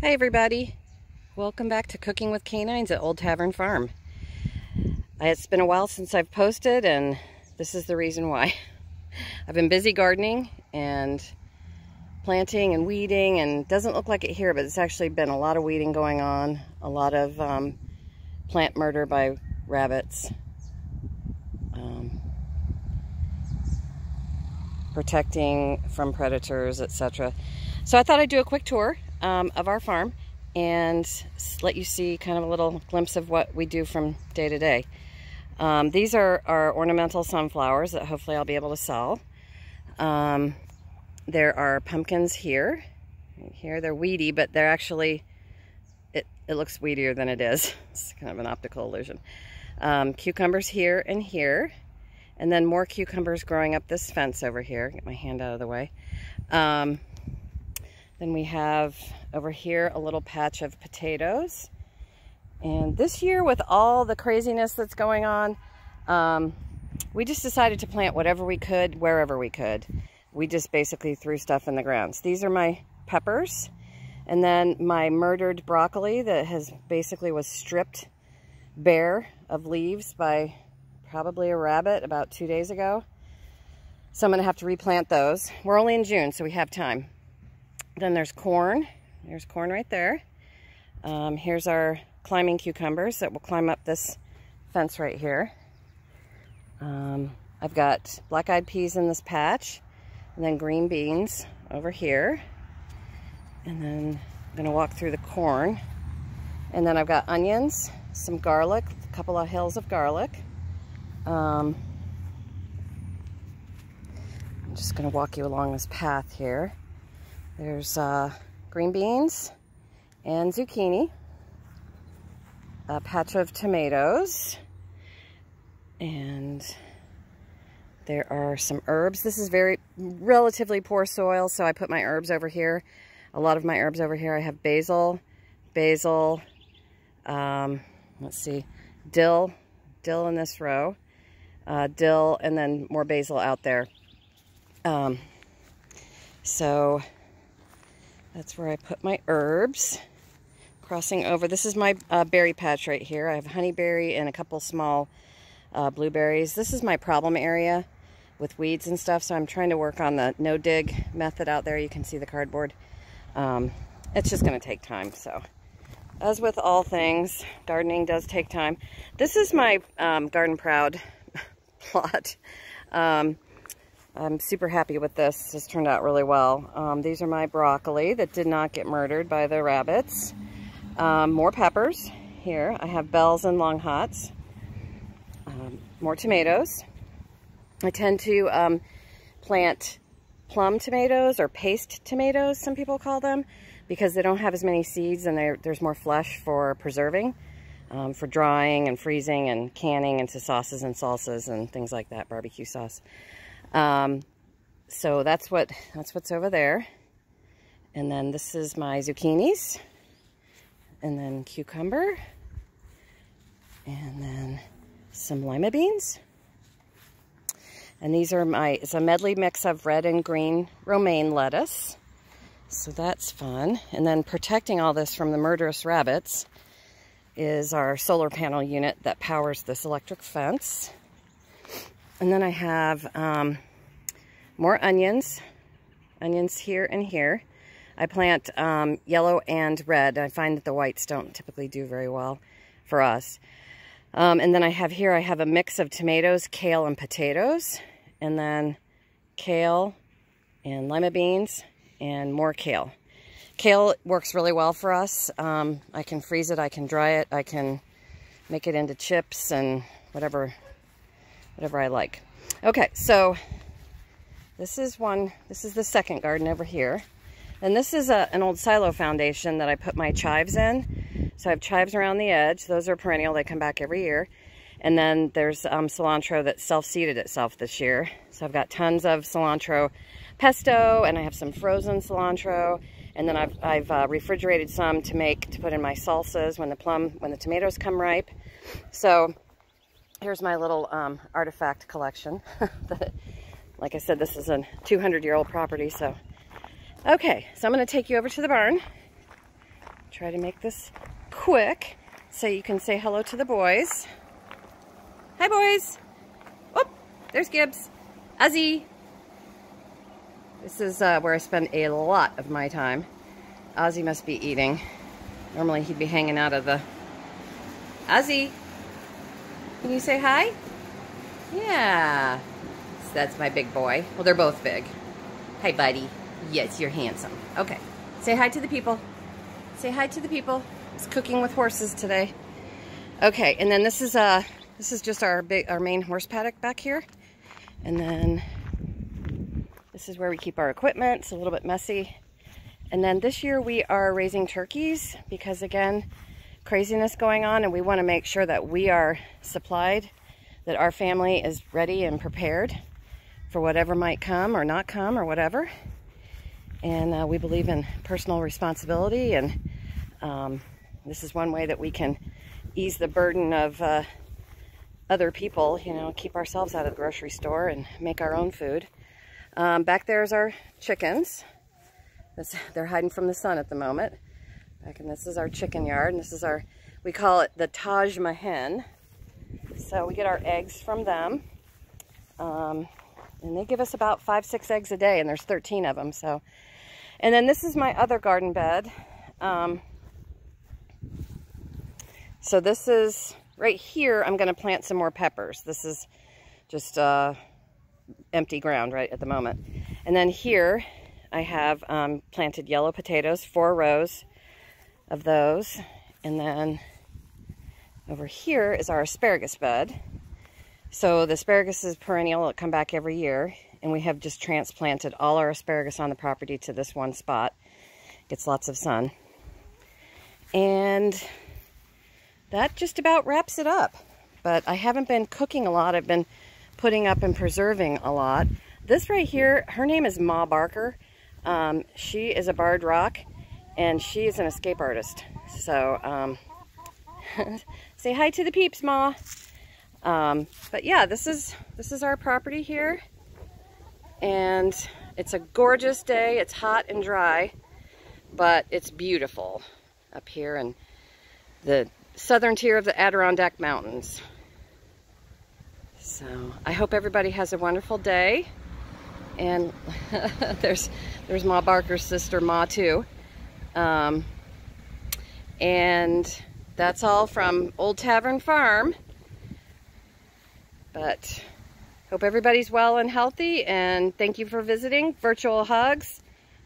Hey everybody, welcome back to Cooking with Canines at Old Tavern Farm. It's been a while since I've posted, and this is the reason why. I've been busy gardening and planting and weeding, and it doesn't look like it here, but it's actually been a lot of weeding going on, a lot of plant murder by rabbits, protecting from predators, etc. So I thought I'd do a quick tour of our farm and let you see kind of a little glimpse of what we do from day to day. These are our ornamental sunflowers that hopefully I'll be able to sell. There are pumpkins here. Here they're weedy, but they're actually, it looks weedier than it is. It's kind of an optical illusion. Cucumbers here and here, and then more cucumbers growing up this fence over here. Get my hand out of the way. Then we have over here a little patch of potatoes. And this year, with all the craziness that's going on, we just decided to plant whatever we could, wherever we could. We just basically threw stuff in the ground. So these are my peppers. And then my murdered broccoli that basically was stripped bare of leaves by probably a rabbit about 2 days ago. So I'm gonna have to replant those. We're only in June, so we have time. Then there's corn. There's corn right there. Here's our climbing cucumbers that will climb up this fence right here. I've got black-eyed peas in this patch, and then green beans over here. And then I'm gonna walk through the corn. And then I've got onions, some garlic, a couple of hills of garlic. I'm just gonna walk you along this path here. There's green beans and zucchini, a patch of tomatoes, and there are some herbs. This is relatively poor soil, so I put my herbs over here. A lot of my herbs over here. I have basil, let's see, dill in this row, dill, and then more basil out there. So that's where I put my herbs. Crossing over, this is my berry patch right here. I have honeyberry and a couple small blueberries. This is my problem area with weeds and stuff, so I'm trying to work on the no-dig method out there. You can see the cardboard. It's just going to take time, so. As with all things, gardening does take time. This is my Garden Proud plot. I'm super happy with this. This turned out really well. These are my broccoli that did not get murdered by the rabbits. More peppers here. I have bells and long hots. More tomatoes. I tend to plant plum tomatoes, or paste tomatoes, some people call them, because they don't have as many seeds and there's more flesh for preserving, for drying and freezing and canning into sauces and salsas and things like that, barbecue sauce. So that's what's over there. And then this is my zucchinis, and then cucumber, and then some lima beans. And these are it's a medley mix of red and green romaine lettuce. So that's fun. And then protecting all this from the murderous rabbits is our solar panel unit that powers this electric fence. And then I have more onions here and here. I plant yellow and red. I find that the whites don't typically do very well for us. And then I have a mix of tomatoes, kale, and potatoes. And then kale and lima beans and more kale. Kale works really well for us. I can freeze it, I can dry it, I can make it into chips and whatever I like. Okay, so this is the second garden over here. And this is an old silo foundation that I put my chives in. So I have chives around the edge. Those are perennial, they come back every year. And then there's cilantro that self-seeded itself this year. So I've got tons of cilantro pesto, and I have some frozen cilantro. And then I've refrigerated some to put in my salsas when the tomatoes come ripe. So here's my little artifact collection. Like I said, this is a 200-year-old property, so. Okay, so I'm gonna take you over to the barn try to make this quick so you can say hello to the boys. Hi, boys. Oh, there's Gibbs. Ozzy. This is where I spend a lot of my time. Ozzy must be eating. Normally he'd be hanging out of the... Ozzy, can you say hi? Yeah. That's my big boy. Well, they're both big. Hi, buddy. Yes, you're handsome. Okay. Say hi to the people. Say hi to the people. It's cooking with horses today. Okay, and then this is just our main horse paddock back here. And then this is where we keep our equipment. It's a little bit messy. And then this year we are raising turkeys because, again, craziness going on, and we want to make sure that we are supplied, that our family is ready and prepared for whatever might come or not come or whatever. And we believe in personal responsibility, and this is one way that we can ease the burden of other people, you know, keep ourselves out of the grocery store and make our own food. Back there's our chickens. They're hiding from the sun at the moment. And this is our chicken yard, and this is our, we call it the Taj Mahal. So we get our eggs from them. And they give us about 5-6 eggs a day, and there's 13 of them. So, and then this is my other garden bed. So this is, right here, I'm gonna plant some more peppers. This is just empty ground right at the moment. And then here, I have planted yellow potatoes, 4 rows of those. And then over here is our asparagus bed. So the asparagus is perennial, it'll come back every year. And we have just transplanted all our asparagus on the property to this one spot. Gets lots of sun. And that just about wraps it up. But I haven't been cooking a lot, I've been putting up and preserving a lot. This right here, her name is Ma Barker. She is a barred rock, and she is an escape artist. So, say hi to the peeps, Ma. But yeah, this is our property here, and it's a gorgeous day. It's hot and dry, but it's beautiful up here in the southern tier of the Adirondack Mountains. So I hope everybody has a wonderful day. And there's Ma Barker's sister, Ma, too. And that's all from Old Tavern Farm. But hope everybody's well and healthy, and thank you for visiting. Virtual hugs.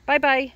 Bye-bye.